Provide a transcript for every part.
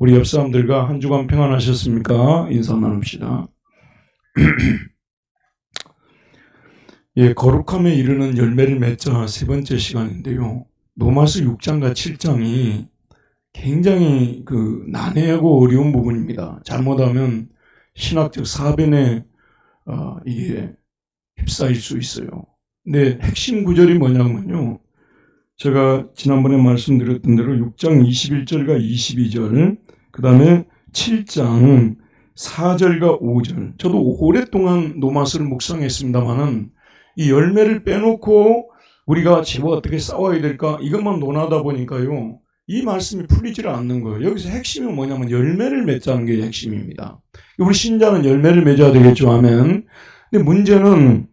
우리 옆 사람들과 한 주간 평안하셨습니까? 인사 나눕시다. 예, 거룩함에 이르는 열매를 맺자 세 번째 시간인데요. 로마서 6장과 7장이 굉장히 난해하고 어려운 부분입니다. 잘못하면 신학적 사변에 이게 휩싸일 수 있어요. 근데 핵심 구절이 뭐냐면요. 제가 지난번에 말씀드렸던 대로 6장 21절과 22절, 그 다음에 7장 4절과 5절. 저도 오랫동안 로마서를 묵상했습니다만은 이 열매를 빼놓고 우리가 죄와 어떻게 싸워야 될까 이것만 논하다 보니까요. 이 말씀이 풀리지를 않는 거예요. 여기서 핵심은 뭐냐면 열매를 맺자는 게 핵심입니다. 우리 신자는 열매를 맺어야 되겠죠 하면. 근데 문제는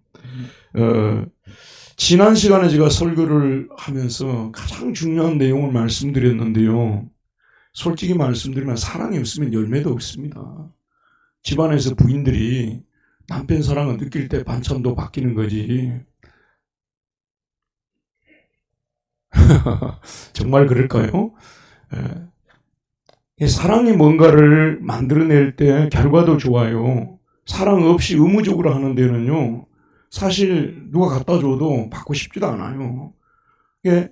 지난 시간에 제가 설교를 하면서 가장 중요한 내용을 말씀드렸는데요. 솔직히 말씀드리면 사랑이 없으면 열매도 없습니다. 집안에서 부인들이 남편 사랑을 느낄 때 반찬도 바뀌는 거지. 정말 그럴까요? 사랑이 뭔가를 만들어낼 때 결과도 좋아요. 사랑 없이 의무적으로 하는 데는요. 사실 누가 갖다 줘도 받고 싶지도 않아요. 이게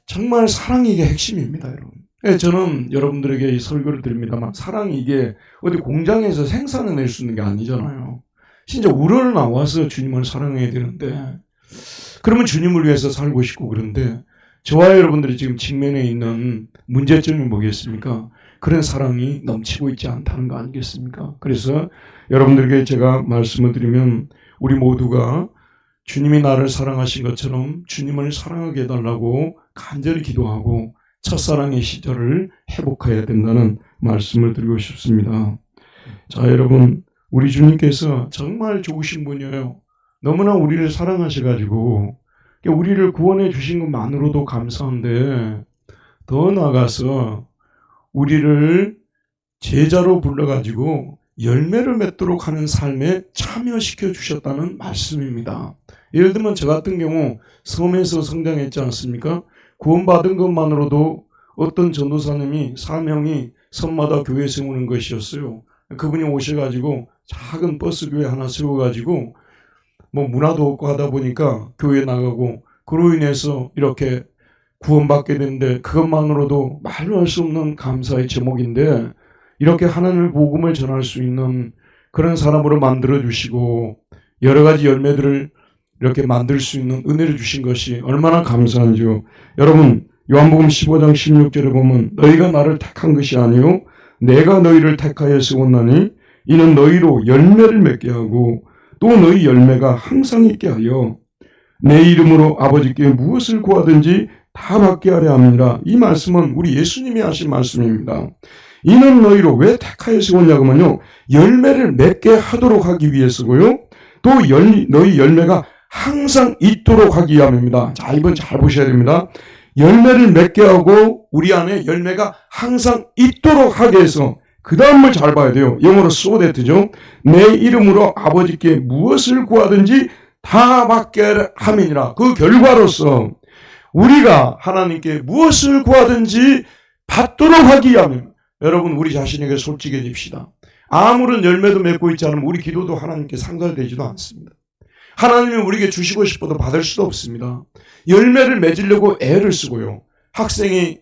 정말 사랑이 이게 핵심입니다, 여러분. 저는 여러분들에게 이 설교를 드립니다만 사랑이 이게 어디 공장에서 생산해낼 수 있는 게 아니잖아요. 진짜 우러러 나와서 주님을 사랑해야 되는데 그러면 주님을 위해서 살고 싶고 그런데 저와 여러분들이 지금 직면해 있는 문제점이 뭐겠습니까? 그런 사랑이 넘치고 있지 않다는 거 아니겠습니까? 그래서 여러분들에게 제가 말씀을 드리면 우리 모두가 주님이 나를 사랑하신 것처럼 주님을 사랑하게 해달라고 간절히 기도하고 첫사랑의 시절을 회복해야 된다는 말씀을 드리고 싶습니다. 자, 여러분, 우리 주님께서 정말 좋으신 분이에요. 너무나 우리를 사랑하셔가지고 우리를 구원해 주신 것만으로도 감사한데 더 나아가서 우리를 제자로 불러가지고 열매를 맺도록 하는 삶에 참여시켜 주셨다는 말씀입니다. 예를 들면 저 같은 경우 섬에서 성장했지 않습니까? 구원받은 것만으로도 어떤 전도사님이 사명이 섬마다 교회 세우는 것이었어요. 그분이 오셔가지고 작은 버스 교회 하나 세워가지고 문화도 없고 하다 보니까 교회 나가고 그로 인해서 이렇게 구원받게 되는데 그것만으로도 말로 할 수 없는 감사의 제목인데 이렇게 하나님의 복음을 전할 수 있는 그런 사람으로 만들어주시고 여러 가지 열매들을 이렇게 만들 수 있는 은혜를 주신 것이 얼마나 감사한지요. 여러분 요한복음 15장 16절에 보면 너희가 나를 택한 것이 아니요 내가 너희를 택하여 세웠나니 이는 너희로 열매를 맺게 하고 또 너희 열매가 항상 있게 하여 내 이름으로 아버지께 무엇을 구하든지 다 받게 하려 합니다. 이 말씀은 우리 예수님이 하신 말씀입니다. 이는 너희로 왜 택하여 세웠냐고 하면요. 열매를 맺게 하도록 하기 위해서고요. 또 너희 열매가 항상 있도록 하기 위함입니다. 자, 이번 잘 보셔야 됩니다. 열매를 맺게 하고 우리 안에 열매가 항상 있도록 하게 해서 그 다음을 잘 봐야 돼요. 영어로 so that죠. 내 이름으로 아버지께 무엇을 구하든지 다 받게 함이니라. 그 결과로서 우리가 하나님께 무엇을 구하든지 받도록 하기 위함입니다. 여러분 우리 자신에게 솔직해집시다. 아무런 열매도 맺고 있지 않으면 우리 기도도 하나님께 상달되지도 않습니다. 하나님이 우리에게 주시고 싶어도 받을 수도 없습니다. 열매를 맺으려고 애를 쓰고요. 학생이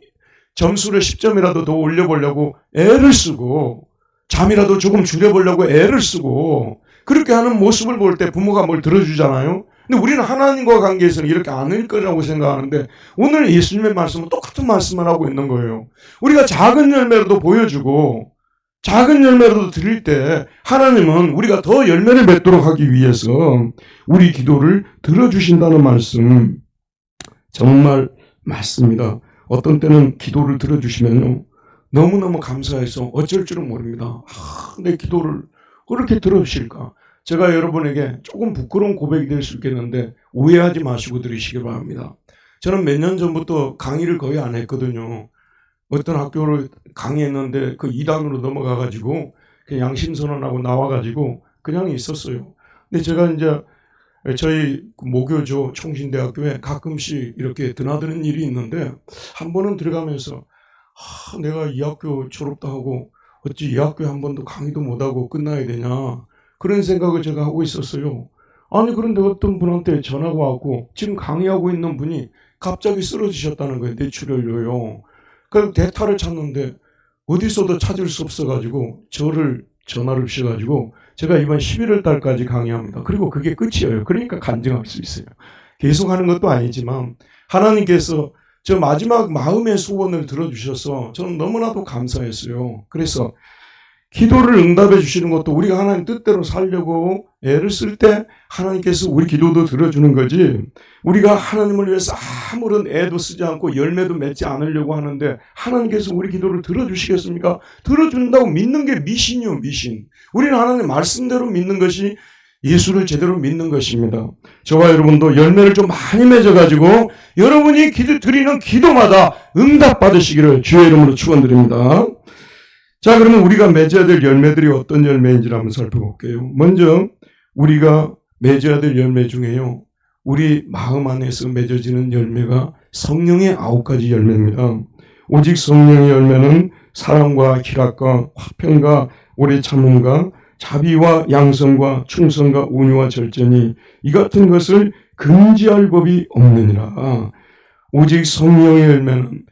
점수를 10점이라도 더 올려보려고 애를 쓰고 잠이라도 조금 줄여보려고 애를 쓰고 그렇게 하는 모습을 볼 때 부모가 뭘 들어주잖아요. 근데 우리는 하나님과 관계에서는 이렇게 아닐 거라고 생각하는데 오늘 예수님의 말씀은 똑같은 말씀을 하고 있는 거예요. 우리가 작은 열매로도 보여주고 작은 열매로도 드릴 때 하나님은 우리가 더 열매를 맺도록 하기 위해서 우리 기도를 들어주신다는 말씀 정말 맞습니다. 어떤 때는 기도를 들어주시면요 너무너무 감사해서 어쩔 줄은 모릅니다. 내 기도를 그렇게 들어주실까? 제가 여러분에게 조금 부끄러운 고백이 될 수 있겠는데 오해하지 마시고 들으시기 바랍니다. 저는 몇 년 전부터 강의를 거의 안 했거든요. 어떤 학교를 강의했는데 그 2단으로 넘어가가지고 양심선언하고 나와가지고 그냥 있었어요. 근데 제가 이제 저희 모교조 총신대학교에 가끔씩 이렇게 드나드는 일이 있는데 한 번은 들어가면서 내가 이 학교 졸업도 하고 어찌 이 학교에 한 번도 강의도 못하고 끝나야 되냐, 그런 생각을 제가 하고 있었어요. 아니 그런데 어떤 분한테 전화가 왔고 지금 강의하고 있는 분이 갑자기 쓰러지셨다는 거예요. 뇌출혈로요. 그래서 대타를 찾는데 어디서도 찾을 수 없어가지고 저를 전화를 주셔가지고 제가 이번 11월 달까지 강의합니다. 그리고 그게 끝이에요. 그러니까 간증할 수 있어요. 계속 하는 것도 아니지만 하나님께서 저 마지막 마음의 소원을 들어주셔서 저는 너무나도 감사했어요. 그래서 기도를 응답해 주시는 것도 우리가 하나님 뜻대로 살려고 애를 쓸 때 하나님께서 우리 기도도 들어주는 거지, 우리가 하나님을 위해서 아무런 애도 쓰지 않고 열매도 맺지 않으려고 하는데 하나님께서 우리 기도를 들어주시겠습니까? 들어준다고 믿는 게 미신이요, 미신. 우리는 하나님 말씀대로 믿는 것이 예수를 제대로 믿는 것입니다. 저와 여러분도 열매를 좀 많이 맺어가지고 여러분이 드리는 기도마다 응답 받으시기를 주의 이름으로 축원드립니다. 자, 그러면 우리가 맺어야 될 열매들이 어떤 열매인지를 한번 살펴볼게요. 먼저 우리가 맺어야 될 열매 중에요, 우리 마음 안에서 맺어지는 열매가 성령의 9가지 열매입니다. 오직 성령의 열매는 사랑과 희락과 화평과 오래 참음과 자비와 양성과 충성과 온유와 절제니 이 같은 것을 금지할 법이 없느니라. 오직 성령의 열매는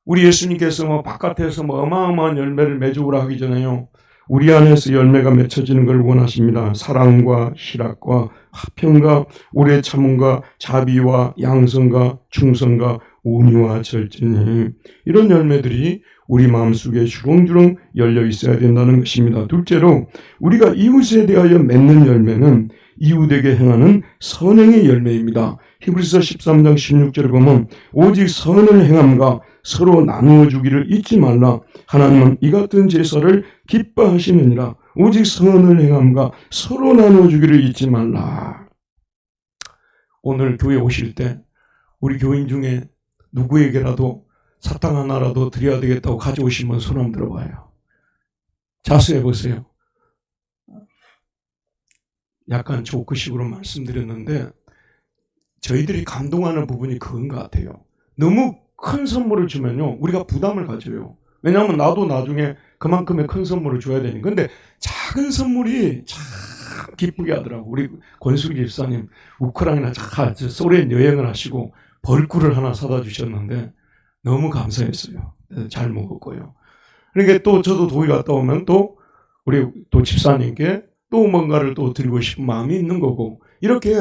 우리 예수님께서 바깥에서 어마어마한 열매를 맺어오라 하기 전에요, 우리 안에서 열매가 맺혀지는 걸 원하십니다. 사랑과 희락과 화평과 오래 참음과 자비와 양성과 충성과 온유와 절제니 이런 열매들이 우리 마음속에 주렁주렁 열려 있어야 된다는 것입니다. 둘째로 우리가 이웃에 대하여 맺는 열매는 이웃에게 행하는 선행의 열매입니다. 히브리서 13장 16절에 보면 오직 선을 행함과 서로 나누어 주기를 잊지 말라. 하나님은 이 같은 제사를 기뻐하시느니라. 오직 선을 행함과 서로 나누어 주기를 잊지 말라. 오늘 교회 오실 때 우리 교인 중에 누구에게라도 사탕 하나라도 드려야 되겠다고 가져오신 분 손 한번 들어봐요. 자수해 보세요. 약간 조크식으로 말씀드렸는데 저희들이 감동하는 부분이 그건 것 같아요. 너무 큰 선물을 주면요, 우리가 부담을 가져요. 왜냐하면 나도 나중에 그만큼의 큰 선물을 줘야 되니까. 근데 작은 선물이 참 기쁘게 하더라고. 우리 권수기 집사님 우크라이나 소련 여행을 하시고 벌꿀을 하나 사다 주셨는데 너무 감사했어요. 잘 먹었고요. 그러니까 또 저도 독일 갔다 오면 또 우리 또 집사님께 또 뭔가를 또 드리고 싶은 마음이 있는 거고, 이렇게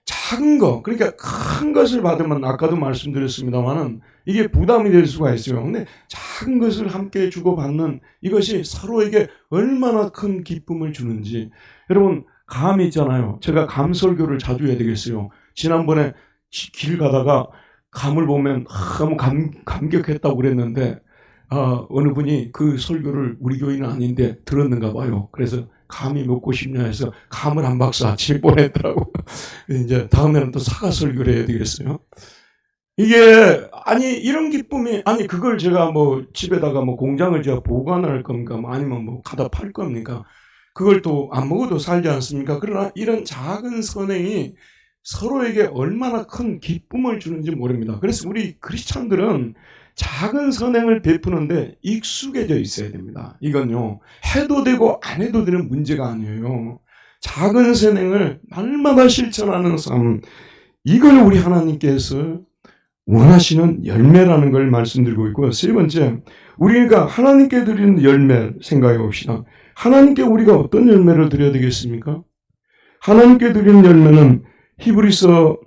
작은 거, 그러니까 큰 것을 받으면 아까도 말씀드렸습니다만은 이게 부담이 될 수가 있어요. 근데 작은 것을 함께 주고받는 이것이 서로에게 얼마나 큰 기쁨을 주는지. 여러분, 감이 있잖아요. 제가 감 설교를 자주 해야 되겠어요. 지난번에 길 가다가 감을 보면 너무 감격했다고 그랬는데 어느 분이 그 설교를 우리 교인은 아닌데 들었는가 봐요. 그래서 감이 먹고 싶냐 해서 감을 한 박스 아침에 보냈더라고. 이제 다음에는 또 사과 설교를 해야 되겠어요. 이게 아니 이런 기쁨이, 아니 그걸 제가 뭐 집에다가 뭐 공장을 제가 보관할 겁니까? 뭐 아니면 뭐 갖다 팔 겁니까? 그걸 또 안 먹어도 살지 않습니까? 그러나 이런 작은 선행이 서로에게 얼마나 큰 기쁨을 주는지 모릅니다. 그래서 우리 크리스찬들은 작은 선행을 베푸는데 익숙해져 있어야 됩니다. 이건요, 해도 되고 안 해도 되는 문제가 아니에요. 작은 선행을 날마다 실천하는 삶, 이걸 우리 하나님께서 원하시는 열매라는 걸 말씀드리고 있고요. 세 번째, 우리가 하나님께 드리는 열매 생각해 봅시다. 하나님께 우리가 어떤 열매를 드려야 되겠습니까? 하나님께 드리는 열매는 히브리서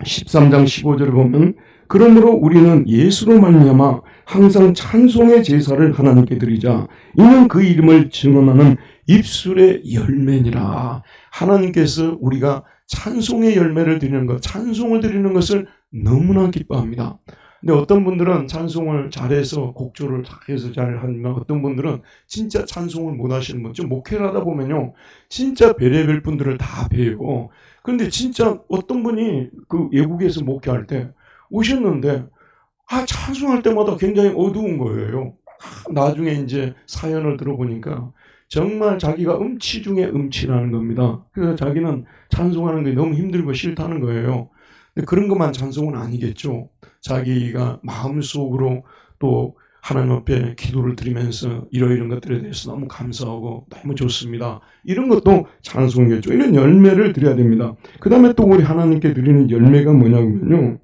13장 15절을 보면 그러므로 우리는 예수로 말미암아 항상 찬송의 제사를 하나님께 드리자. 이는 그 이름을 증언하는 입술의 열매니라. 하나님께서 우리가 찬송의 열매를 드리는 것, 찬송을 드리는 것을 너무나 기뻐합니다. 근데 어떤 분들은 찬송을 잘해서 곡조를 해서 잘하지만 어떤 분들은 진짜 찬송을 못 하시는 분, 좀 목회를 하다 보면요, 진짜 별의별 분들을 다 뵈요. 그런데 진짜 어떤 분이 그 외국에서 목회할 때 오셨는데 찬송할 때마다 굉장히 어두운 거예요. 나중에 이제 사연을 들어보니까 정말 자기가 음치 중에 음치라는 겁니다. 그래서 자기는 찬송하는 게 너무 힘들고 싫다는 거예요. 근데 그런 것만 찬송은 아니겠죠. 자기가 마음속으로 또 하나님 앞에 기도를 드리면서 이러이런 것들에 대해서 너무 감사하고 너무 좋습니다. 이런 것도 찬송이겠죠. 이런 열매를 드려야 됩니다. 그 다음에 또 우리 하나님께 드리는 열매가 뭐냐면요.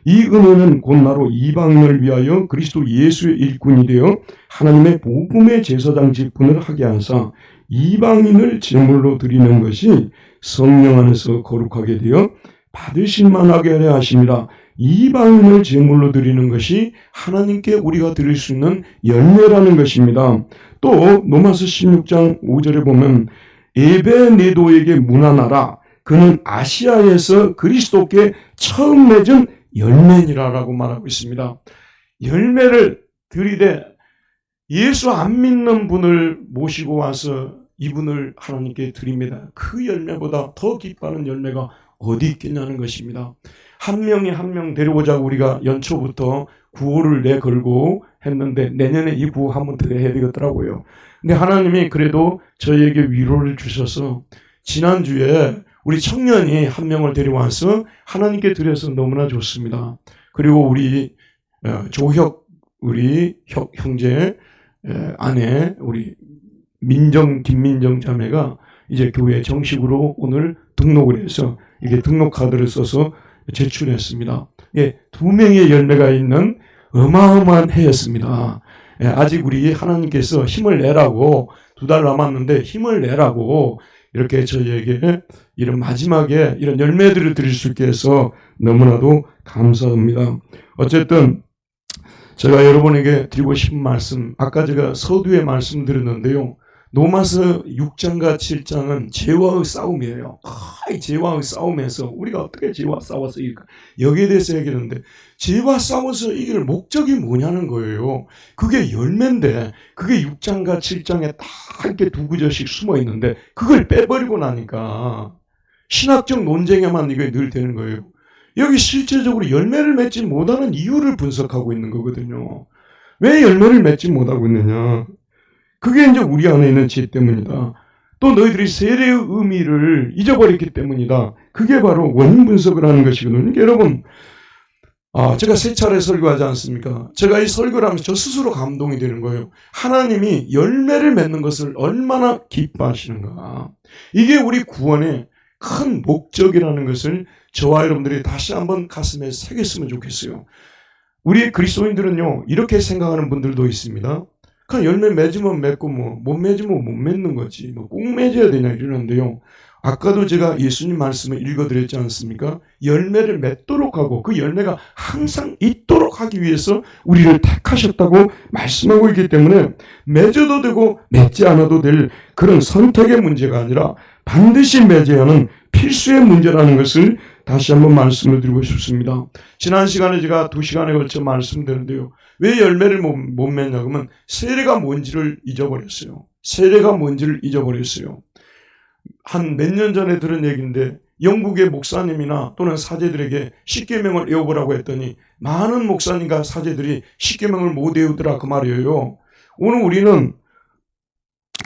이 은혜는 곧 나로 이방인을 위하여 그리스도 예수의 일꾼이 되어 하나님의 복음의 제사장 직분을 하게 하사 이방인을 제물로 드리는 것이 성령 안에서 거룩하게 되어 받으실 만하게 하려 하심이라. 이방인을 제물로 드리는 것이 하나님께 우리가 드릴 수 있는 열매라는 것입니다. 또 로마서 16장 5절에 보면 에베네도에게 문안하라. 그는 아시아에서 그리스도께 처음 맺은 열매니라라고 말하고 있습니다. 열매를 드리되 예수 안 믿는 분을 모시고 와서 이분을 하나님께 드립니다. 그 열매보다 더 기뻐하는 열매가 어디 있겠냐는 것입니다. 한 명이 한 명 데려오자고 우리가 연초부터 구호를 내걸고 했는데 내년에 이 구호 한번 더 해야 되겠더라고요. 근데 하나님이 그래도 저희에게 위로를 주셔서 지난주에 우리 청년이 한 명을 데려와서 하나님께 드려서 너무나 좋습니다. 그리고 우리 조혁 우리 형제 아내 우리 김민정 자매가 이제 교회에 정식으로 오늘 등록을 해서 이게 등록 카드를 써서 제출했습니다. 예, 2명의 열매가 있는 어마어마한 해였습니다. 예, 아직 우리 하나님께서 힘을 내라고 2달 남았는데 힘을 내라고 이렇게 저희에게 이런 마지막에 이런 열매들을 드릴 수 있게 해서 너무나도 감사합니다. 어쨌든 제가 여러분에게 드리고 싶은 말씀, 아까 제가 서두에 말씀드렸는데요. 로마서 6장과 7장은 죄와의 싸움이에요. 이 죄와의 싸움에서 우리가 어떻게 죄와 싸워서 이길까? 여기에 대해서 얘기하는데 죄와 싸워서 이길 목적이 뭐냐는 거예요. 그게 열매인데 그게 6장과 7장에 딱 이렇게 2구절씩 숨어 있는데 그걸 빼버리고 나니까 신학적 논쟁에만 이게 늘 되는 거예요. 여기 실제적으로 열매를 맺지 못하는 이유를 분석하고 있는 거거든요. 왜 열매를 맺지 못하고 있느냐? 그게 이제 우리 안에 있는 죄 때문이다. 또 너희들이 세례의 의미를 잊어버렸기 때문이다. 그게 바로 원인 분석을 하는 것이거든요. 그러니까 여러분, 제가 3차례 설교하지 않습니까? 제가 이 설교를 하면서 저 스스로 감동이 되는 거예요. 하나님이 열매를 맺는 것을 얼마나 기뻐하시는가. 이게 우리 구원의 큰 목적이라는 것을 저와 여러분들이 다시 한번 가슴에 새겼으면 좋겠어요. 우리 그리스도인들은요, 이렇게 생각하는 분들도 있습니다. 그냥 열매 맺으면 맺고 못 맺으면 못 맺는 거지. 꼭 맺어야 되냐 이러는데요. 아까도 제가 예수님 말씀을 읽어드렸지 않습니까? 열매를 맺도록 하고 그 열매가 항상 있도록 하기 위해서 우리를 택하셨다고 말씀하고 있기 때문에 맺어도 되고 맺지 않아도 될 그런 선택의 문제가 아니라 반드시 맺어야 하는 필수의 문제라는 것을 다시 한번 말씀을 드리고 싶습니다. 지난 시간에 제가 2시간에 걸쳐 말씀드렸는데요. 왜 열매를 못 맺냐 그러면 세례가 뭔지를 잊어버렸어요. 세례가 뭔지를 잊어버렸어요. 한 몇 년 전에 들은 얘기인데 영국의 목사님이나 또는 사제들에게 십계명을 외워보라고 했더니 많은 목사님과 사제들이 십계명을 못 외우더라 그 말이에요. 오늘 우리는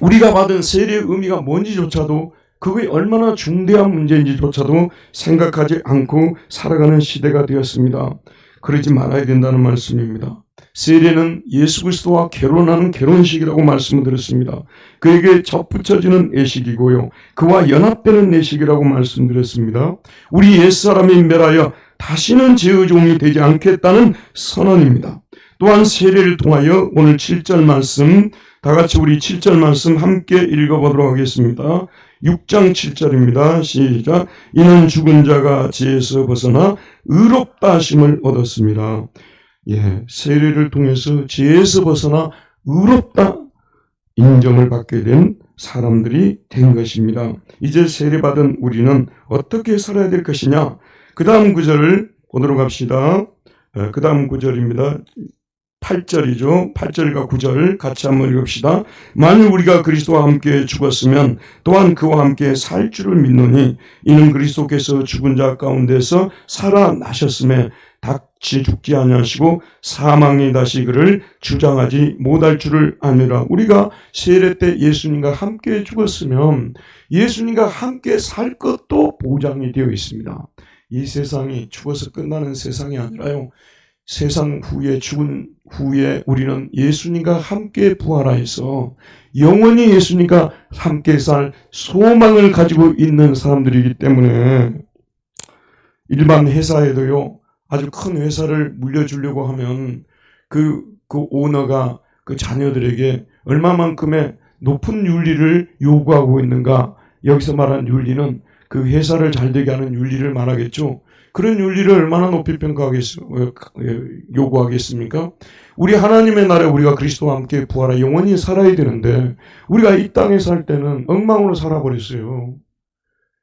우리가 받은 세례의 의미가 뭔지조차도 그게 얼마나 중대한 문제인지조차도 생각하지 않고 살아가는 시대가 되었습니다. 그러지 말아야 된다는 말씀입니다. 세례는 예수 그리스도와 결혼하는 결혼식이라고 말씀을 드렸습니다. 그에게 접붙여지는 예식이고요. 그와 연합되는 예식이라고 말씀드렸습니다. 우리 옛사람이 멸하여 다시는 죄의 종이 되지 않겠다는 선언입니다. 또한 세례를 통하여 오늘 7절 말씀, 다 같이 우리 7절 말씀 함께 읽어보도록 하겠습니다. 6장 7절입니다. 시작. 이는 죽은 자가 죄에서 벗어나 의롭다 하심을 얻었습니다. 예, 세례를 통해서 죄에서 벗어나 의롭다 인정을 받게 된 사람들이 된 것입니다. 이제 세례받은 우리는 어떻게 살아야 될 것이냐? 그 다음 구절을 보도록 합시다. 그 다음 구절입니다. 8절이죠. 8절과 9절 같이 한번 읽읍시다. 만일 우리가 그리스도와 함께 죽었으면 또한 그와 함께 살 줄을 믿노니 이는 그리스도께서 죽은 자 가운데서 살아나셨음에 다시 죽지 아니하시고 사망이 다시 그를 주장하지 못할 줄을 아니라. 우리가 세례 때 예수님과 함께 죽었으면 예수님과 함께 살 것도 보장이 되어 있습니다. 이 세상이 죽어서 끝나는 세상이 아니라요. 세상 후에 죽은 후에 우리는 예수님과 함께 부활하여서 영원히 예수님과 함께 살 소망을 가지고 있는 사람들이기 때문에 일반 회사에도요, 아주 큰 회사를 물려주려고 하면 그 오너가 그 자녀들에게 얼마만큼의 높은 윤리를 요구하고 있는가. 여기서 말한 윤리는 그 회사를 잘 되게 하는 윤리를 말하겠죠. 그런 윤리를 얼마나 높이 요구하겠습니까? 우리 하나님의 나라에 우리가 그리스도와 함께 부활하 영원히 살아야 되는데 우리가 이 땅에 살 때는 엉망으로 살아버렸어요.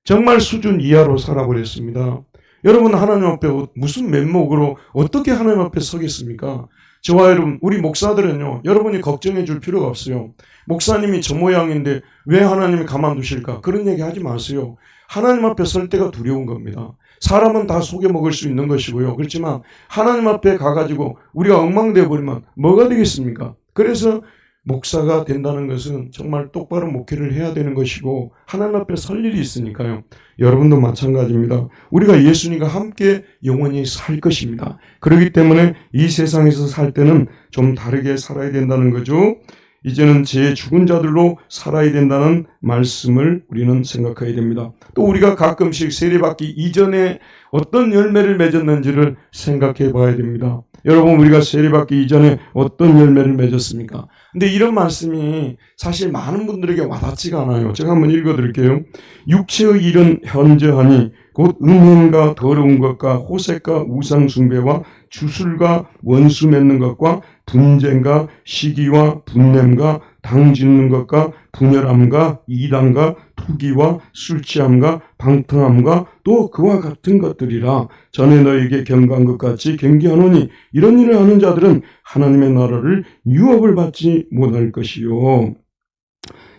정말 수준 이하로 살아버렸습니다. 여러분, 하나님 앞에 무슨 면목으로 어떻게 하나님 앞에 서겠습니까? 저와 여러분, 우리 목사들은요, 여러분이 걱정해 줄 필요가 없어요. 목사님이 저 모양인데 왜 하나님이 가만두실까? 그런 얘기 하지 마세요. 하나님 앞에 설 때가 두려운 겁니다. 사람은 다 속여먹을 수 있는 것이고요. 그렇지만 하나님 앞에 가가지고 우리가 엉망되어 버리면 뭐가 되겠습니까? 그래서 목사가 된다는 것은 정말 똑바로 목회를 해야 되는 것이고 하나님 앞에 설 일이 있으니까요. 여러분도 마찬가지입니다. 우리가 예수님과 함께 영원히 살 것입니다. 그렇기 때문에 이 세상에서 살 때는 좀 다르게 살아야 된다는 거죠. 이제는 제 죽은 자들로 살아야 된다는 말씀을 우리는 생각해야 됩니다. 또 우리가 가끔씩 세례받기 이전에 어떤 열매를 맺었는지를 생각해 봐야 됩니다. 여러분, 우리가 세례받기 이전에 어떤 열매를 맺었습니까? 근데 이런 말씀이 사실 많은 분들에게 와닿지가 않아요. 제가 한번 읽어드릴게요. 육체의 일은 현저하니 곧 음행과 더러운 것과 호색과 우상숭배와 주술과 원수 맺는 것과 분쟁과 시기와 분냄과 당 짓는 것과 분열함과 이단과 투기와 술취함과 방탕함과 또 그와 같은 것들이라. 전에 너에게 경고한 것 같이 경계하노니 이런 일을 하는 자들은 하나님의 나라를 유업을 받지 못할 것이요.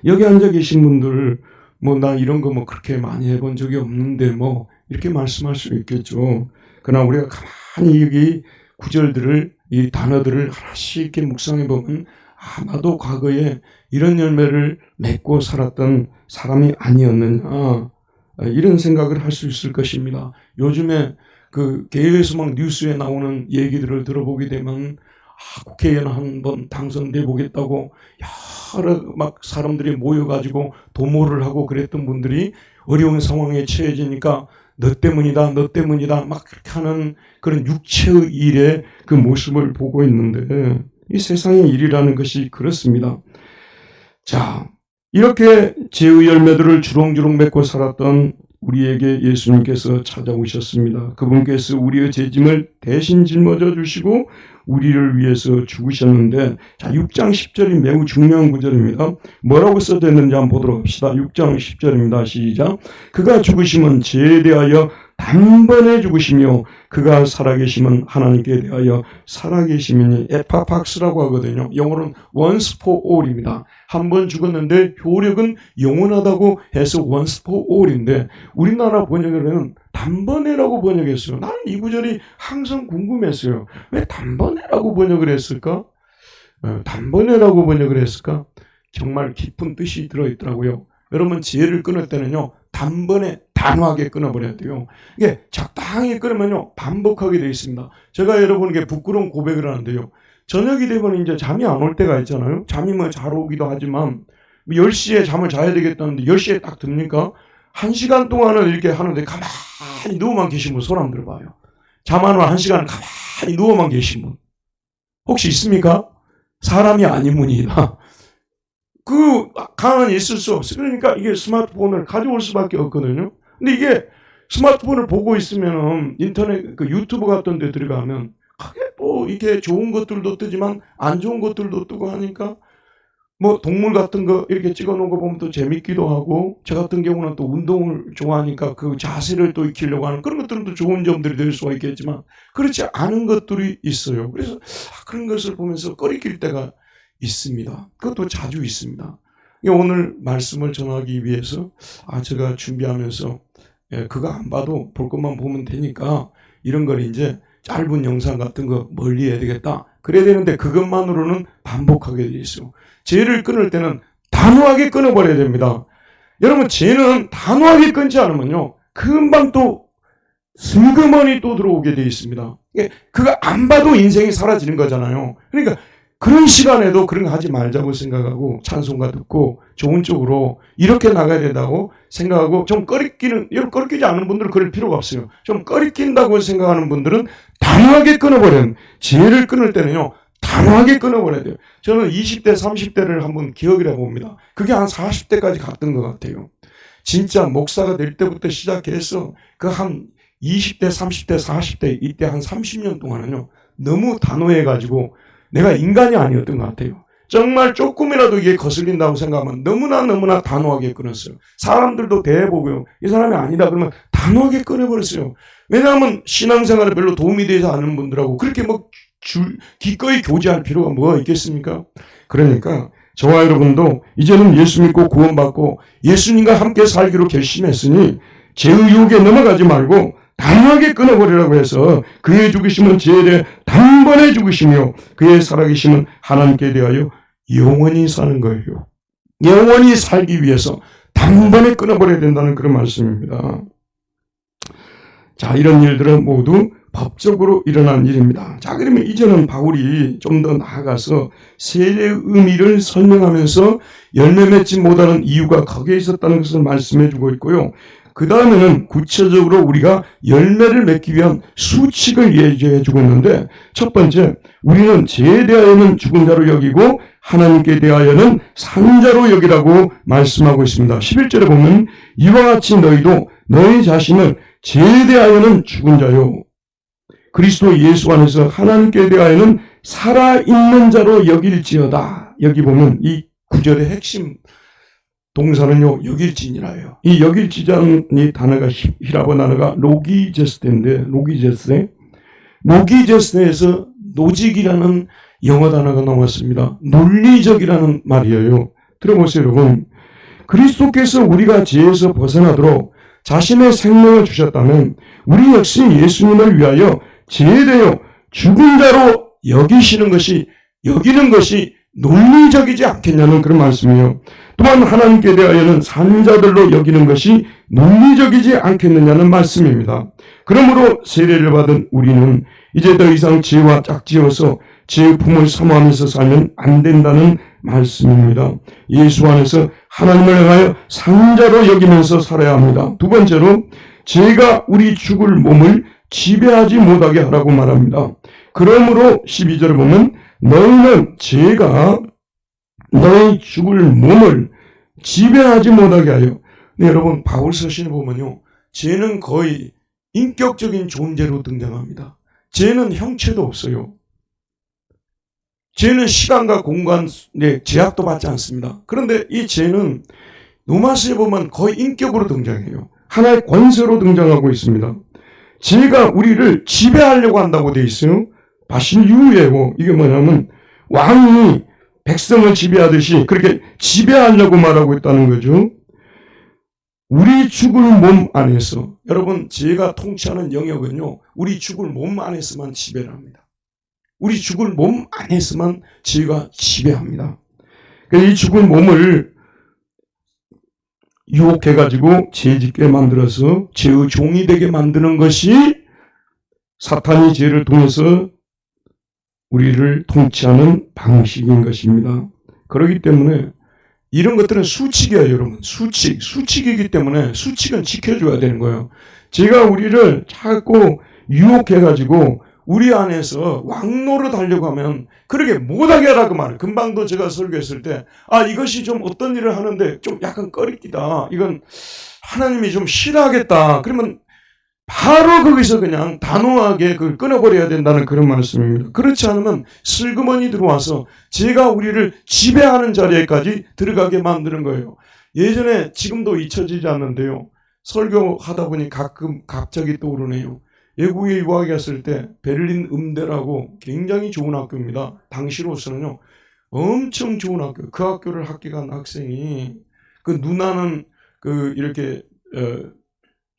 여기 앉아 계신 분들 나 이런 거 그렇게 많이 해본 적이 없는데 이렇게 말씀할 수 있겠죠. 그러나 우리가 가만히 여기 구절들을, 이 단어들을 하나씩 이렇게 묵상해 보면 나도 과거에 이런 열매를 맺고 살았던 사람이 아니었느냐, 이런 생각을 할 수 있을 것입니다. 요즘에 그 개회에서 뉴스에 나오는 얘기들을 들어보게 되면 국회의원 한번 당선돼 보겠다고 여러 사람들이 모여가지고 도모를 하고 그랬던 분들이 어려운 상황에 처해지니까 너 때문이다 그렇게 하는 그런 육체의 일의 그 모습을 보고 있는데, 이 세상의 일이라는 것이 그렇습니다. 자, 이렇게 죄의 열매들을 주렁주렁 맺고 살았던 우리에게 예수님께서 찾아오셨습니다. 그분께서 우리의 죄짐을 대신 짊어져 주시고 우리를 위해서 죽으셨는데, 자, 6장 10절이 매우 중요한 구절입니다. 뭐라고 써져 있는지 한번 보도록 합시다. 6장 10절입니다. 시작. 그가 죽으심은 죄에 대하여 단번에 죽으시며 그가 살아계심은 하나님께 대하여 살아계심이니, 에파팍스라고 하거든요. 영어로는 once for all입니다. 한 번 죽었는데 효력은 영원하다고 해서 once for all인데 우리나라 번역에는 단번에라고 번역했어요. 나는 이 구절이 항상 궁금했어요. 왜 단번에라고 번역을 했을까? 단번에라고 번역을 했을까? 정말 깊은 뜻이 들어있더라고요. 여러분, 지혜를 끊을 때는요, 단번에 단호하게 끊어버려야 돼요. 이게 적당히 끊으면요, 반복하게 되어 있습니다. 제가 여러분에게 부끄러운 고백을 하는데요. 저녁이 되면 이제 잠이 안 올 때가 있잖아요. 잠이 잘 오기도 하지만 10시에 잠을 자야 되겠다는데 10시에 딱 듭니까? 1시간 동안을 이렇게 하는데 가만히 누워만 계신 분 손 한번 들어봐요. 잠 안 오면 1시간 가만히 누워만 계신 분 혹시 있습니까? 사람이 아니문이다. 가만히 있을 수 없어요. 그러니까 이게 스마트폰을 가져올 수밖에 없거든요. 근데 이게 스마트폰을 보고 있으면 인터넷, 유튜브 같은 데 들어가면 크게 이게 좋은 것들도 뜨지만 안 좋은 것들도 뜨고 하니까 동물 같은 거 이렇게 찍어 놓은 거 보면 또 재밌기도 하고, 저 같은 경우는 또 운동을 좋아하니까 그 자세를 또 익히려고 하는 그런 것들은 또 좋은 점들이 될 수가 있겠지만 그렇지 않은 것들이 있어요. 그래서 그런 것을 보면서 꺼리낄 때가 있습니다. 그것도 자주 있습니다. 오늘 말씀을 전하기 위해서 제가 준비하면서 그거 안 봐도 볼 것만 보면 되니까 이런 걸 이제 짧은 영상 같은 거 멀리 해야 되겠다. 그래야 되는데 그것만으로는 반복하게 돼 있어요. 죄를 끊을 때는 단호하게 끊어버려야 됩니다. 여러분, 죄는 단호하게 끊지 않으면요, 금방 또 슬그머니 또 들어오게 돼 있습니다. 그거 안 봐도 인생이 사라지는 거잖아요. 그러니까 그런 시간에도 그런 거 하지 말자고 생각하고 찬송가 듣고 좋은 쪽으로 이렇게 나가야 된다고 생각하고 좀 꺼리끼지 않은 분들은 그럴 필요가 없어요. 좀 꺼리낀다고 생각하는 분들은 단호하게 끊어버려요. 지혜를 끊을 때는요. 단호하게 끊어버려야 돼요. 저는 20대, 30대를 한번 기억을 해봅니다. 그게 한 40대까지 갔던 것 같아요. 진짜 목사가 될 때부터 시작해서 그 한 20대, 30대, 40대 이때 한 30년 동안은요. 너무 단호해가지고 내가 인간이 아니었던 것 같아요. 정말 조금이라도 이게 거슬린다고 생각하면 너무나 단호하게 끊었어요. 사람들도 대보고요. 이 사람이 아니다 그러면 단호하게 끊어버렸어요. 왜냐하면 신앙생활에 별로 도움이 되지 않는 분들하고 그렇게 기꺼이 교제할 필요가 뭐가 있겠습니까? 그러니까 저와 여러분도 이제는 예수 믿고 구원받고 예수님과 함께 살기로 결심했으니 죄의 유혹에 넘어가지 말고 단호하게 끊어버리라고 해서 그의 죽으심은 죄에 대해 단번에 죽으시며 그의 살아계심은 하나님께 대하여 영원히 사는 거예요. 영원히 살기 위해서 단번에 끊어버려야 된다는 그런 말씀입니다. 자, 이런 일들은 모두 법적으로 일어난 일입니다. 자, 그러면 이제는 바울이 좀 더 나아가서 세례의 의미를 설명하면서 열매 맺지 못하는 이유가 거기에 있었다는 것을 말씀해 주고 있고요. 그 다음에는 구체적으로 우리가 열매를 맺기 위한 수칙을 예지해 주고 있는데 첫 번째, 우리는 죄에 대하여는 죽은 자로 여기고 하나님께 대하여는 산 자로 여기라고 말씀하고 있습니다. 11절에 보면 이와 같이 너희도 너희 자신을 죄에 대하여는 죽은 자요 그리스도 예수 안에서 하나님께 대하여는 살아있는 자로 여길지어다. 여기 보면 이 구절의 핵심 동사는요, 여길지니라예요. 이 여길지자는 단어가 히라보 단어가 로기제스인데, 로기제스에서 노직이라는 영어 단어가 나왔습니다. 논리적이라는 말이에요. 들어보세요, 여러분. 그리스도께서 우리가 죄에서 벗어나도록 자신의 생명을 주셨다면 우리 역시 예수님을 위하여 죄에 대하여 죽은 자로 여기는 것이 논리적이지 않겠냐는 그런 말씀이에요. 또한 하나님께 대하여는 산 자들로 여기는 것이 논리적이지 않겠느냐는 말씀입니다. 그러므로 세례를 받은 우리는 이제 더 이상 죄와 짝지어서 죄의 품을 사모하면서 살면 안 된다는 말씀입니다. 예수 안에서 하나님을 향하여 산 자로 여기면서 살아야 합니다. 두 번째로 죄가 우리 죽을 몸을 지배하지 못하게 하라고 말합니다. 그러므로 12절을 보면 너희는 죄가 너희 죽을 몸을 지배하지 못하게 하여. 네, 여러분 바울 서신에 보면요. 죄는 거의 인격적인 존재로 등장합니다. 죄는 형체도 없어요. 죄는 시간과 공간에 제약도 받지 않습니다. 그런데 이 죄는 노마스에 보면 거의 인격으로 등장해요. 하나의 권세로 등장하고 있습니다. 죄가 우리를 지배하려고 한다고 돼 있어요. 바실유예고 이게 뭐냐면 왕이 백성을 지배하듯이 그렇게 지배하려고 말하고 있다는 거죠. 우리 죽을 몸 안에서 여러분 죄가 통치하는 영역은요. 우리 죽을 몸 안에서만 지배를 합니다. 우리 죽을 몸 안에서만 죄가 지배합니다. 이 죽을 몸을 유혹해가지고 죄짓게 만들어서 죄의 종이 되게 만드는 것이 사탄이 죄를 통해서 우리를 통치하는 방식인 것입니다. 그렇기 때문에 이런 것들은 수칙이에요, 여러분. 수칙이기 때문에 수칙은 지켜줘야 되는 거예요. 제가 우리를 자꾸 유혹해가지고 우리 안에서 왕노릇 하려고 하면 그렇게 못하게 하라고 말해요. 금방도 제가 설교했을 때 이것이 좀 어떤 일을 하는데 좀 약간 꺼리끼다. 이건 하나님이 좀 싫어하겠다. 그러면 바로 거기서 그냥 단호하게 그걸 끊어버려야 된다는 그런 말씀입니다. 그렇지 않으면 슬그머니 들어와서 제가 우리를 지배하는 자리에까지 들어가게 만드는 거예요. 예전에 지금도 잊혀지지 않는데요. 설교하다 보니 가끔 갑자기 떠오르네요. 외국에 유학에 갔을 때 베를린 음대라고 굉장히 좋은 학교입니다. 당시로서는요. 엄청 좋은 학교. 그 학교를 합격한 학생이 그 누나는 이렇게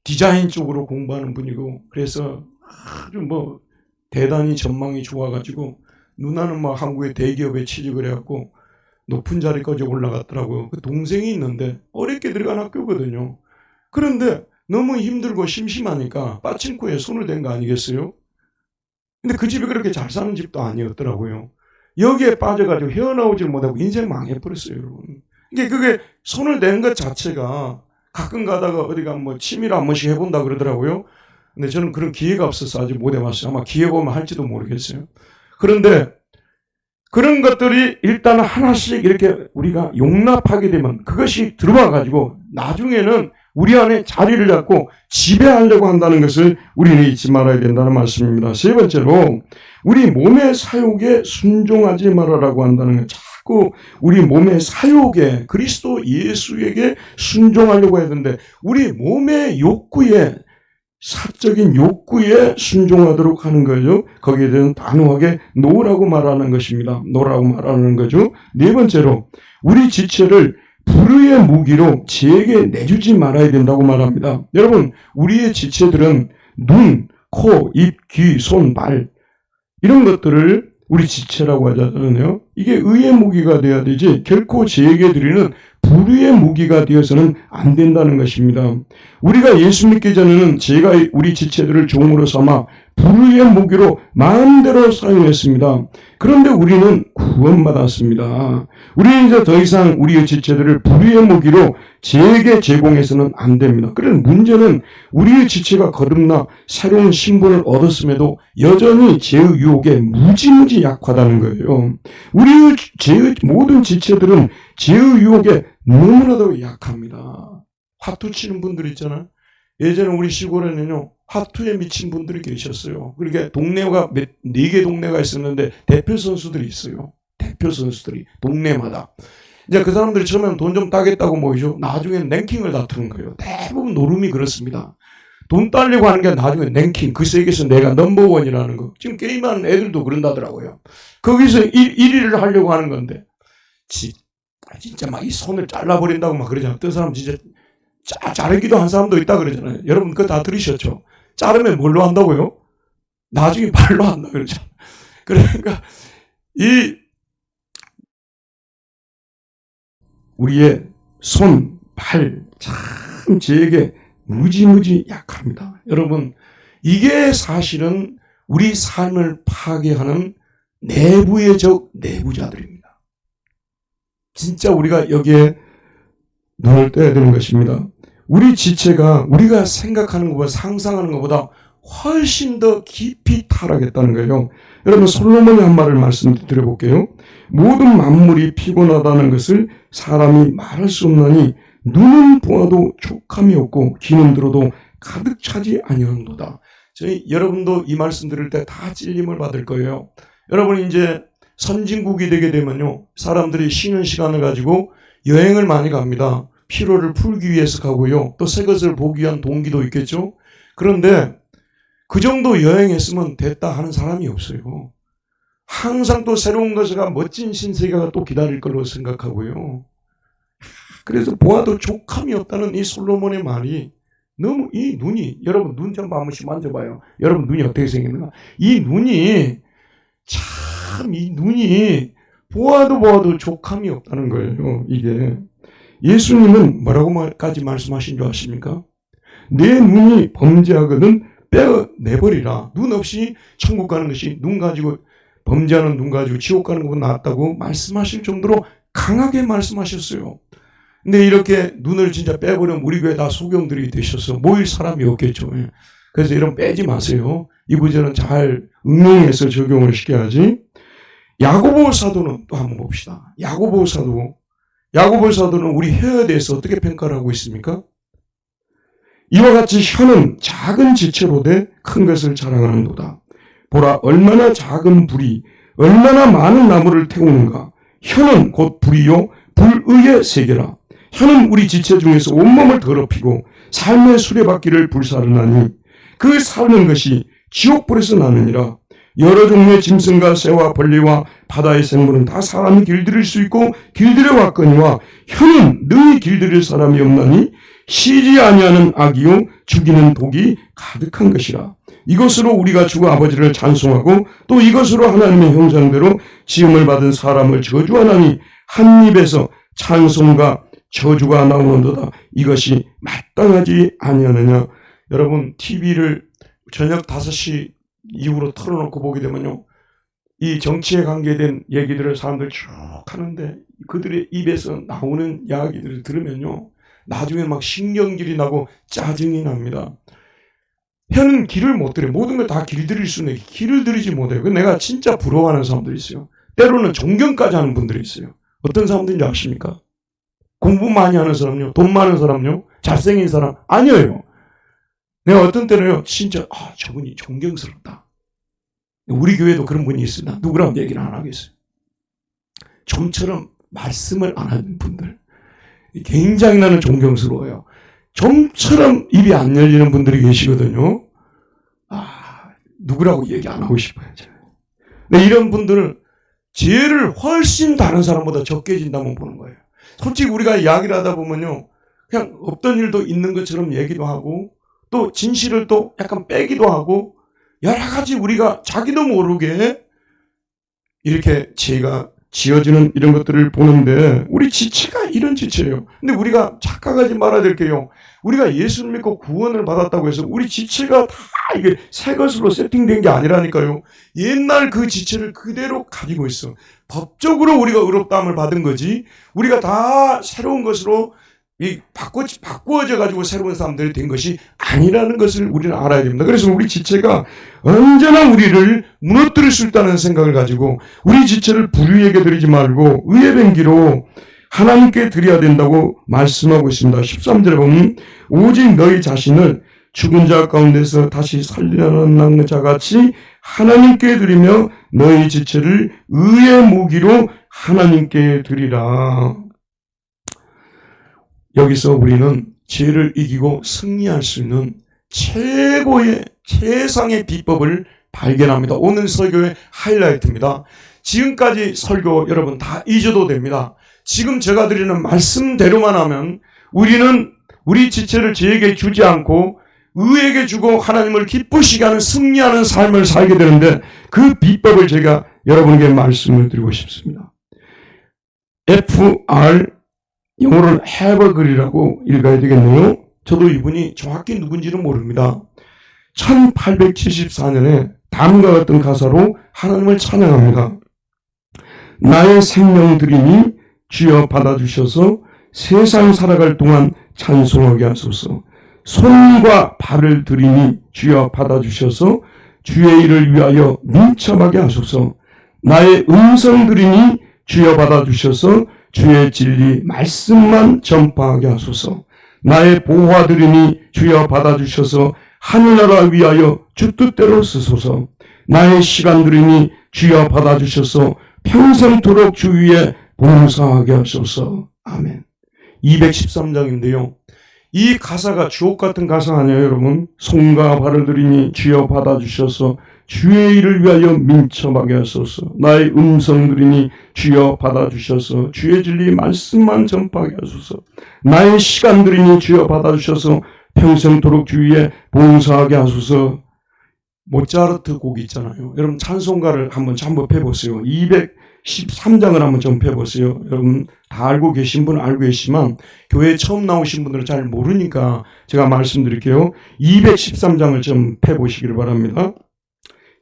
디자인 쪽으로 공부하는 분이고 그래서 아주 대단히 전망이 좋아가지고 누나는 한국의 대기업에 취직을 해갖고 높은 자리까지 올라갔더라고요. 그 동생이 있는데 어렵게 들어간 학교거든요. 그런데 너무 힘들고 심심하니까 빠친코에 손을 댄 거 아니겠어요? 근데 그 집이 그렇게 잘 사는 집도 아니었더라고요. 여기에 빠져가지고 헤어나오질 못하고 인생 망해버렸어요, 여러분. 그게 손을 댄 것 자체가 가끔 가다가 어디가 뭐 취미로 한 번씩 해본다 그러더라고요. 근데 저는 그런 기회가 없어서 아직 못 해봤어요. 아마 기회 보면 할지도 모르겠어요. 그런데 그런 것들이 일단 하나씩 이렇게 우리가 용납하게 되면 그것이 들어와가지고 나중에는 우리 안에 자리를 잡고 지배하려고 한다는 것을 우리는 잊지 말아야 된다는 말씀입니다. 세 번째로 우리 몸의 사욕에 순종하지 말아라고 한다는 것. 자꾸 우리 몸의 사욕에 그리스도 예수에게 순종하려고 해야 되는데 우리 몸의 욕구에 사적인 욕구에 순종하도록 하는 거죠. 거기에 대해서 단호하게 노라고 말하는 것입니다. 노라고 말하는 거죠. 네 번째로 우리 지체를 불의의 무기로 지에게 내주지 말아야 된다고 말합니다. 여러분, 우리의 지체들은 눈, 코, 입, 귀, 손, 발 이런 것들을 우리 지체라고 하잖아요. 이게 의의 무기가 되어야 되지 결코 지에게 드리는 불의의 무기가 되어서는 안 된다는 것입니다. 우리가 예수 믿기 전에는 제가 우리 지체들을 종으로 삼아 불의의 무기로 마음대로 사용했습니다. 그런데 우리는 구원받았습니다. 우리는 이제 더 이상 우리의 지체들을 불의의 무기로 제게 제공해서는 안 됩니다. 그런 문제는 우리의 지체가 거듭나 새로운 신분을 얻었음에도 여전히 죄의 유혹에 무지무지 약하다는 거예요. 우리의 모든 지체들은 죄의 유혹에 너무나도 약합니다. 화투 치는 분들 있잖아요. 예전에 우리 시골에는요, 화투에 미친 분들이 계셨어요. 그러니까 동네가 4개 동네가 있었는데 대표 선수들이 있어요. 대표 선수들이 동네마다. 이제 그 사람들이 처음에는 돈 좀 따겠다고 모이죠. 나중에는 랭킹을 다투는 거예요. 대부분 노름이 그렇습니다. 돈 따려고 하는 게 나중에 랭킹, 그 세계에서 내가 넘버원이라는 거. 지금 게임하는 애들도 그런다더라고요. 거기서 1위를 하려고 하는 건데 진짜 막 이 손을 잘라버린다고 막 그러잖아요. 어떤 사람 진짜 자르기도 한 사람도 있다 그러잖아요. 여러분 그거 다 들으셨죠? 자르면 뭘로 한다고요? 나중에 발로 한다 그러죠. 그러니까 우리의 손, 발 참 제게 무지무지 약합니다. 여러분 이게 사실은 우리 삶을 파괴하는 내부의 적 내부자들입니다. 진짜 우리가 여기에 눈을 떼야 되는 것입니다. 우리 지체가 우리가 생각하는 것보다 상상하는 것보다 훨씬 더 깊이 타락했다는 거예요. 여러분 솔로몬이 한 말을 말씀드려볼게요. 모든 만물이 피곤하다는 것을 사람이 말할 수 없나니 눈은 보아도 족함이 없고 귀는 들어도 가득 차지 아니하는도다. 여러분도 이 말씀 들을 때 다 찔림을 받을 거예요. 여러분 이제 선진국이 되게 되면요, 사람들이 쉬는 시간을 가지고 여행을 많이 갑니다. 피로를 풀기 위해서 가고요. 또 새 것을 보기 위한 동기도 있겠죠. 그런데 그 정도 여행했으면 됐다 하는 사람이 없어요. 항상 또 새로운 것과 멋진 신세계가 또 기다릴 걸로 생각하고요. 그래서 보아도 족함이 없다는 이 솔로몬의 말이 너무 이 눈이, 여러분 눈 좀 한 번씩 만져봐요. 여러분 눈이 어떻게 생겼는가? 이 눈이 참 이 눈이 보아도 족함이 없다는 거예요. 이게 예수님은 뭐라고까지 말씀하신 줄 아십니까? 내 눈이 범죄하거든 빼내버리라. 눈 없이 천국 가는 것이 눈 가지고 범죄하는 눈 가지고 지옥 가는 것보다 낫다고 말씀하실 정도로 강하게 말씀하셨어요. 근데 이렇게 눈을 진짜 빼버리면 우리 교회 다 소경들이 되셔서 모일 사람이 없겠죠. 그래서 이런 빼지 마세요. 이 구절은 잘 응용해서 적용을 시켜야지. 야고보 사도는 또 한번 봅시다. 야고보 사도는 우리 혀에 대해서 어떻게 평가를 하고 있습니까? 이와 같이 혀는 작은 지체로되 큰 것을 자랑하는도다. 보라 얼마나 작은 불이 얼마나 많은 나무를 태우는가. 혀는 곧 불이요 불의의 세계라. 혀는 우리 지체 중에서 온몸을 더럽히고 삶의 수레바퀴를 불사르나니 그 사는 것이 지옥불에서 나느니라. 여러 종류의 짐승과 새와 벌레와 바다의 생물은 다 사람이 길들일 수 있고 길들여 왔거니와 혀는 능히 길들일 사람이 없나니 쉬지 아니하는 악이요 죽이는 독이 가득한 것이라. 이것으로 우리가 주 아버지를 찬송하고 또 이것으로 하나님의 형상대로 지음을 받은 사람을 저주하나니 한 입에서 찬송과 저주가 나오는도다. 이것이 마땅하지 아니하느냐. 여러분 TV를 저녁 5시 이후로 털어놓고 보게 되면요, 이 정치에 관계된 얘기들을 사람들 쭉 하는데 그들의 입에서 나오는 이야기들을 들으면요, 나중에 막 신경질이 나고 짜증이 납니다. 혀는 길을 못 들여요. 모든 걸 다 길들일 수는 있는데 길을 들이지 못해요. 내가 진짜 부러워하는 사람들이 있어요. 때로는 존경까지 하는 분들이 있어요. 어떤 사람들인지 아십니까? 공부 많이 하는 사람요, 돈 많은 사람요, 잘생긴 사람 아니에요. 내가 어떤 때는요, 진짜 저분이 존경스럽다. 우리 교회도 그런 분이 있으나 누구랑 얘기를 안 하겠어요. 좀처럼 말씀을 안 하는 분들, 굉장히 나는 존경스러워요. 좀처럼 입이 안 열리는 분들이 계시거든요. 누구라고 얘기 안 하고 싶어요. 근데 이런 분들은 죄를 훨씬 다른 사람보다 적게 진다면 보는 거예요. 솔직히 우리가 이야기를 하다 보면요, 그냥 없던 일도 있는 것처럼 얘기도 하고, 또 진실을 또 약간 빼기도 하고, 여러 가지 우리가 자기도 모르게 이렇게 죄가 지어지는 이런 것들을 보는데, 우리 지체가 이런 지체예요. 근데 우리가 착각하지 말아야 될 게요, 우리가 예수를 믿고 구원을 받았다고 해서 우리 지체가 다 이게 새 것으로 세팅된 게 아니라니까요. 옛날 그 지체를 그대로 가지고 있어. 법적으로 우리가 의롭다함을 받은 거지, 우리가 다 새로운 것으로 바꾸어져 가지고 새로운 사람들이 된 것이 아니라는 것을 우리는 알아야 됩니다. 그래서 우리 지체가 언제나 우리를 무너뜨릴 수 있다는 생각을 가지고 우리 지체를 불의에게 드리지 말고 의의 ben기로 하나님께 드려야 된다고 말씀하고 있습니다. 13절에 보면 오직 너희 자신을 죽은 자 가운데서 다시 살려난 자같이 하나님께 드리며 너희 지체를 의의 무기로 하나님께 드리라. 여기서 우리는 죄를 이기고 승리할 수 있는 최고의 최상의 비법을 발견합니다. 오늘 설교의 하이라이트입니다. 지금까지 설교 여러분 다 잊어도 됩니다. 지금 제가 드리는 말씀대로만 하면 우리는 우리 지체를 죄에게 주지 않고 의에게 주고 하나님을 기쁘시게 하는 승리하는 삶을 살게 되는데, 그 비법을 제가 여러분에게 말씀을 드리고 싶습니다. FR, 영어로는 have a good이라고 읽어야 되겠네요. 저도 이분이 정확히 누군지는 모릅니다. 1874년에 다음과 같은 가사로 하나님을 찬양합니다. 나의 생명 드리니 주여 받아주셔서 세상 살아갈 동안 찬송하게 하소서. 손과 발을 드리니 주여 받아주셔서 주의 일을 위하여 민첩하게 하소서. 나의 음성 드리니 주여 받아주셔서 주의 진리 말씀만 전파하게 하소서. 나의 보화 드리니 주여 받아주셔서 하늘나라 위하여 주 뜻대로 쓰소서. 나의 시간 드리니 주여 받아주셔서 평생토록 주 위에 봉사하게 하소서. 아멘. 213장인데요. 이 가사가 주옥 같은 가사 아니에요, 여러분? 손과 발을 드리니 주여 받아주셔서 주의 일을 위하여 민첩하게 하소서. 나의 음성 드리니 주여 받아주셔서 주의 진리 말씀만 전파하게 하소서. 나의 시간 드리니 주여 받아주셔서 평생토록 주 위에 봉사하게 하소서. 모차르트 곡 있잖아요. 여러분 찬송가를 한번 접해보세요. 213장을 한번 접해보세요. 여러분 다 알고 계신 분은 알고 계시지만 교회에 처음 나오신 분들은 잘 모르니까 제가 말씀드릴게요. 213장을 접해보시기를 바랍니다.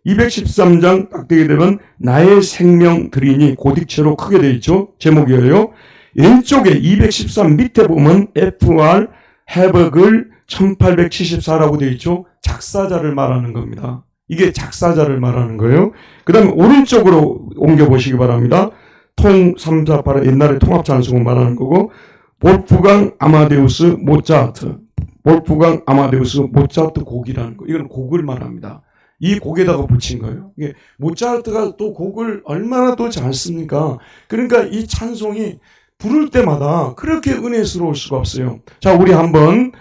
213장 딱 되게 되면 나의 생명 드리니 고딕체로 크게 되어 있죠. 제목이에요. 왼쪽에 213 밑에 보면 FR 해벅을 1874라고 되어 있죠. 작사자를 말하는 겁니다. 이게 작사자를 말하는 거예요. 그 다음에 오른쪽으로 옮겨보시기 바랍니다. 통 348은 옛날에 통합찬송을 말하는 거고, 볼프강 아마데우스 모차르트. 볼프강 아마데우스 모차르트 곡이라는 거. 이건 곡을 말합니다. 이 곡에다가 붙인 거예요. 이게 모차르트가 또 곡을 얼마나 또 잘 씁니까? 그러니까 이 찬송이 부를 때마다 그렇게 은혜스러울 수가 없어요. 자, 우리 한번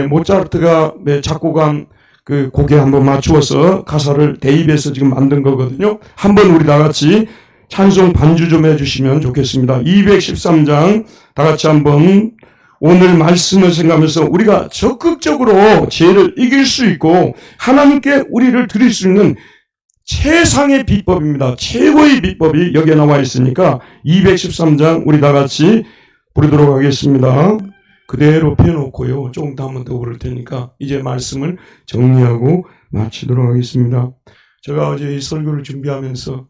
모차르트가 작곡한 그 곡에 한번 맞추어서 가사를 대입해서 지금 만든 거거든요. 한번 우리 다 같이 찬송 반주 좀 해주시면 좋겠습니다. 213장 다 같이 한번 오늘 말씀을 생각하면서 우리가 적극적으로 죄를 이길 수 있고 하나님께 우리를 드릴 수 있는 최상의 비법입니다. 최고의 비법이 여기에 나와 있으니까 213장 우리 다 같이 부르도록 하겠습니다. 그대로 펴놓고요. 조금 더 한 번 더 부를 테니까 이제 말씀을 정리하고 마치도록 하겠습니다. 제가 어제 이 설교를 준비하면서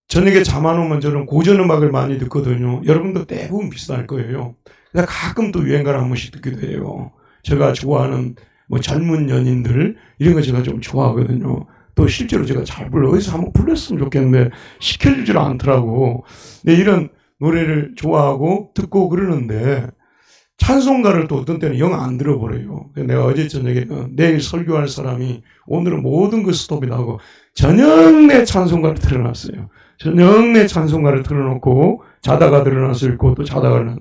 저녁에 잠 안 오면 저는 고전 음악을 많이 듣거든요. 여러분도 대부분 비슷할 거예요. 그래서 가끔 또 유행가를 한 번씩 듣기도 해요. 제가 좋아하는 뭐 젊은 연인들 이런 거 제가 좀 좋아하거든요. 또 실제로 제가 잘 불러. 어디서 한번 불렀으면 좋겠는데 시켜주질 않더라고. 근데 이런 노래를 좋아하고 듣고 그러는데 찬송가를 또 어떤 때는 영 안 들어버려요. 내가 어제 저녁에 내일 설교할 사람이 오늘은 모든 거 스톱이 나고 저녁 내 찬송가를 틀어놨어요. 저녁 내 찬송가를 틀어놓고 자다가 들어놨을 고 또 자다가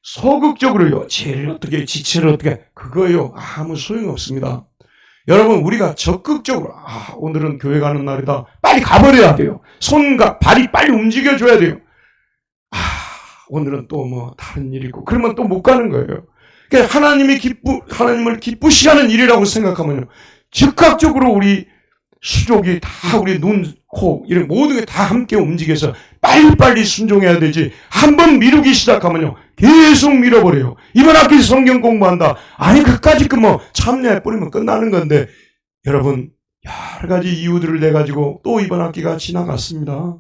소극적으로요. 죄를 어떻게 지체를 어떻게 그거요. 아무 소용없습니다. 여러분 우리가 적극적으로 오늘은 교회 가는 날이다. 빨리 가버려야 돼요. 손과 발이 빨리 움직여줘야 돼요. 오늘은 또 뭐 다른 일이 있고 그러면 또 못 가는 거예요. 그러니까 하나님을 기쁘시게 하는 일이라고 생각하면요. 즉각적으로 우리 수족이 다 우리 눈, 코 이런 모든 게 다 함께 움직여서 빨리빨리 순종해야 되지. 한번 미루기 시작하면요. 계속 밀어버려요. 이번 학기 성경 공부한다. 아니 그까짓 거 뭐 참여해버리면 끝나는 건데 여러분 여러 가지 이유들을 내가지고 또 이번 학기가 지나갔습니다.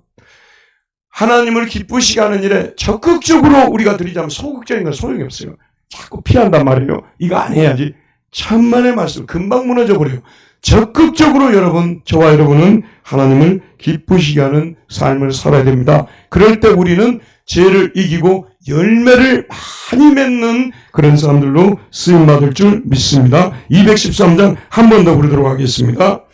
하나님을 기쁘시게 하는 일에 적극적으로 우리가 들이자면 소극적인 건 소용이 없어요. 자꾸 피한단 말이에요. 이거 안 해야지. 천만의 말씀 금방 무너져 버려요. 적극적으로 여러분, 저와 여러분은 하나님을 기쁘시게 하는 삶을 살아야 됩니다. 그럴 때 우리는 죄를 이기고 열매를 많이 맺는 그런 사람들로 쓰임받을 줄 믿습니다. 213장 한 번 더 부르도록 하겠습니다.